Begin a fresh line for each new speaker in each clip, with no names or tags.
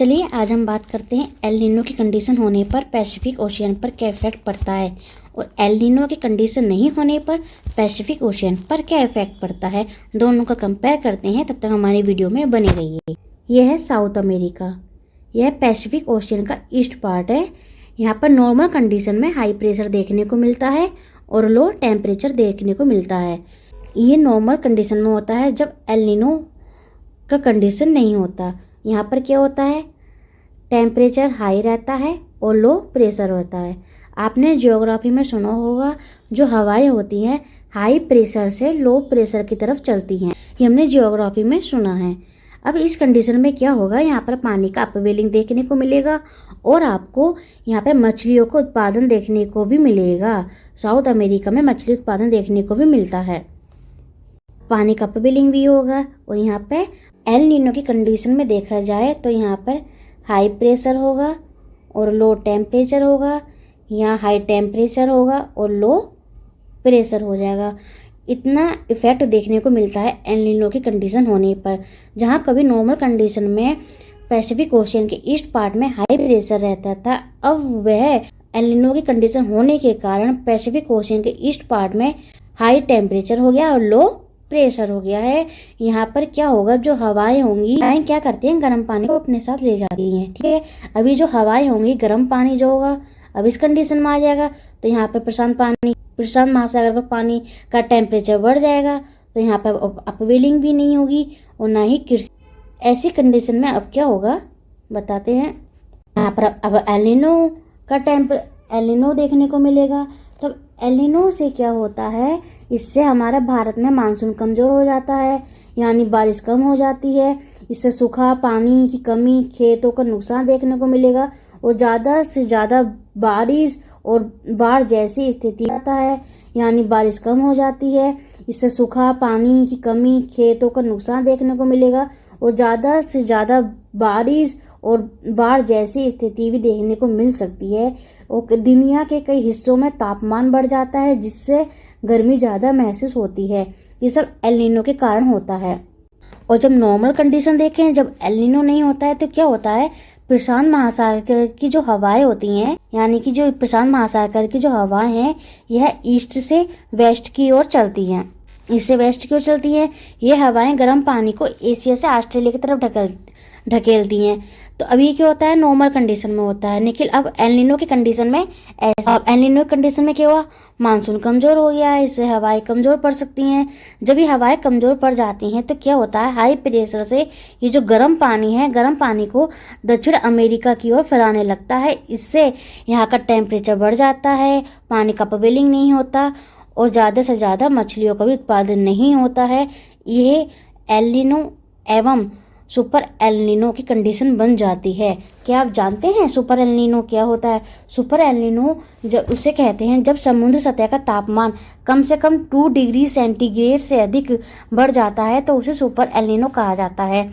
चलिए आज हम बात करते हैं एल नीनो की कंडीशन होने पर पैसिफिक ओशियन पर क्या इफेक्ट पड़ता है और एल नीनो की कंडीशन नहीं होने पर पैसिफिक ओशियन पर क्या इफेक्ट पड़ता है। दोनों का कंपेयर करते हैं, तब तक हमारी वीडियो में बने रहिए। यह है साउथ अमेरिका, यह पैसिफिक ओशियन का ईस्ट पार्ट है। यहाँ पर नॉर्मल कंडीशन में हाई प्रेशर देखने को मिलता है और लो टेम्परेचर देखने को मिलता है। ये नॉर्मल कंडीशन में होता है जब एल नीनो का कंडीशन नहीं होता। यहाँ पर क्या होता है, टेम्परेचर हाई रहता है और लो प्रेशर होता है। आपने ज्योग्राफी में सुना होगा, जो हवाएं होती हैं हाई प्रेशर से लो प्रेशर की तरफ चलती हैं। ये हमने ज्योग्राफी में सुना है। अब इस कंडीशन में क्या होगा, यहाँ पर पानी का अपवेलिंग देखने को मिलेगा और आपको यहाँ पर मछलियों का उत्पादन देखने को भी मिलेगा। साउथ अमेरिका में मछली उत्पादन देखने को भी मिलता है, पानी का अपवेलिंग भी होगा। और यहाँ पे एल नीनो की कंडीशन में देखा जाए तो यहाँ पर हाई प्रेशर होगा और लो टेम्परेचर होगा, यहाँ हाई टेम्परेचर होगा और लो प्रेशर हो जाएगा। इतना इफेक्ट देखने को मिलता है एल नीनो की कंडीशन होने पर। जहाँ कभी नॉर्मल कंडीशन में पैसिफिक ओशियन के ईस्ट पार्ट में हाई प्रेशर रहता था, अब वह एल नीनो की कंडीशन होने के कारण पैसिफिक ओशियन के ईस्ट पार्ट में हाई टेम्परेचर हो गया और लो प्रेशर हो गया है। यहाँ पर क्या होगा, जो हवाएं होंगी, हवाएं क्या करती हैं, गर्म पानी को अपने साथ ले जाती हैं। ठीक है, अभी जो हवाएं होंगी, गर्म पानी जो होगा अब इस कंडीशन में आ जाएगा, तो यहाँ पर प्रशांत महासागर का पानी का टेम्परेचर बढ़ जाएगा, तो यहाँ पर अपवेलिंग भी नहीं होगी और ना ही कृषि। ऐसी कंडीशन में अब क्या होगा बताते हैं। यहाँ पर अब एल नीनो देखने को मिलेगा। तब एल नीनो से क्या होता है, इससे हमारा भारत में मानसून कमज़ोर हो जाता है, यानी बारिश कम हो जाती है। इससे सूखा, पानी की कमी, खेतों का नुकसान देखने को मिलेगा और ज़्यादा से ज़्यादा बारिश और बाढ़ जैसी स्थिति आता है, यानी बारिश कम हो जाती है। इससे सूखा, पानी की कमी, खेतों का नुकसान देखने को मिलेगा और ज़्यादा से ज़्यादा बारिश और बाढ़ जैसी स्थिति भी देखने को मिल सकती है। और दुनिया के कई हिस्सों में तापमान बढ़ जाता है, जिससे गर्मी ज़्यादा महसूस होती है। ये सब एल नीनो के कारण होता है। और जब नॉर्मल कंडीशन देखें, जब एल नीनो नहीं होता है, तो क्या होता है, प्रशांत महासागर की जो हवाएं होती हैं, यानी कि जो प्रशांत महासागर की जो हवाएं हैं, यह ईस्ट से वेस्ट की ओर चलती हैं। इससे वेस्ट की ओर चलती हैं। ये हवाएं गर्म पानी को एशिया से ऑस्ट्रेलिया की तरफ ढकेलती हैं। तो अभी क्या होता है, नॉर्मल कंडीशन में होता है। लेकिन अब एल नीनो की कंडीशन में ऐसा, अब एल नीनो की कंडीशन में क्या हुआ, मानसून कमज़ोर हो गया है, इससे हवाएं कमज़ोर पड़ सकती हैं। जब ये हवाएं कमज़ोर पड़ जाती हैं तो क्या होता है, हाई प्रेशर से ये जो गर्म पानी है, गर्म पानी को दक्षिण अमेरिका की ओर फैलाने लगता है। इससे यहाँ का टेम्परेचर बढ़ जाता है, पानी का अपवेलिंग नहीं होता और ज़्यादा से ज़्यादा मछलियों का भी उत्पादन नहीं होता है। ये एल नीनो एवं सुपर एल नीनो की कंडीशन बन जाती है। क्या आप जानते हैं सुपर एल नीनो क्या होता है? सुपर एल नीनो जब उसे कहते हैं जब समुद्र सतह का तापमान कम से कम 2 डिग्री सेंटीग्रेड से अधिक बढ़ जाता है, तो उसे सुपर एल नीनो कहा जाता है।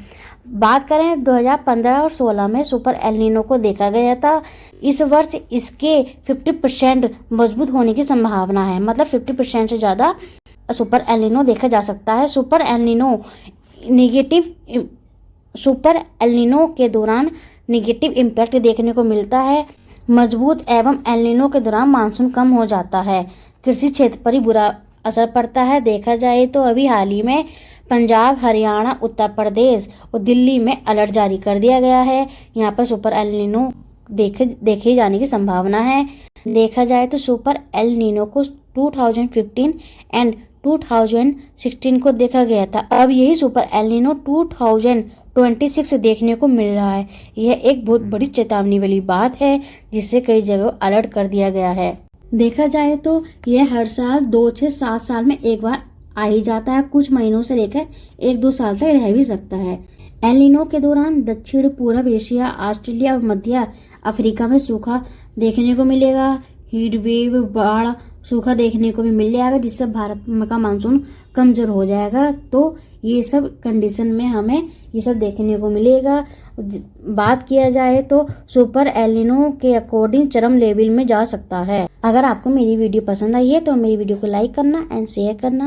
बात करें 2015 और 16 में सुपर एल नीनो को देखा गया था। इस वर्ष इसके 50% मजबूत होने की संभावना है, मतलब 50% से ज़्यादा सुपर एल नीनो देखा जा सकता है। सुपर एल नीनो के दौरान नेगेटिव इम्पैक्ट देखने को मिलता है। मजबूत एवं एल नीनो के दौरान मानसून कम हो जाता है, कृषि क्षेत्र पर ही बुरा असर पड़ता है। देखा जाए तो अभी हाल ही में पंजाब, हरियाणा, उत्तर प्रदेश और दिल्ली में अलर्ट जारी कर दिया गया है। यहाँ पर सुपर एल नीनो देखे जाने की संभावना है। देखा जाए तो सुपर एल नीनो को 2015 एंड 2016 को देखा गया था। अब यही सुपर एल नीनो 2026 देखने को मिल रहा है। यह एक बहुत बड़ी चेतावनी वाली बात है, जिससे कई जगह अलर्ट कर दिया गया है। देखा जाए तो यह हर साल 2 से 7 साल में एक बार आ ही जाता है। कुछ महीनों से लेकर 1-2 साल तक रह भी सकता है। एल नीनो के दौरान दक्षिण पूर्व एशिया, ऑस्ट्रेलिया और मध्य अफ्रीका में सूखा देखने को मिलेगा। हीट वेव, बाढ़, सूखा देखने को भी मिल जाएगा, जिससे भारत का मानसून कमज़ोर हो जाएगा। तो ये सब कंडीशन में हमें ये सब देखने को मिलेगा। बात किया जाए तो सुपर एल नीनो के अकॉर्डिंग चरम लेवल में जा सकता है। अगर आपको मेरी वीडियो पसंद आई है तो मेरी वीडियो को लाइक करना एंड शेयर करना।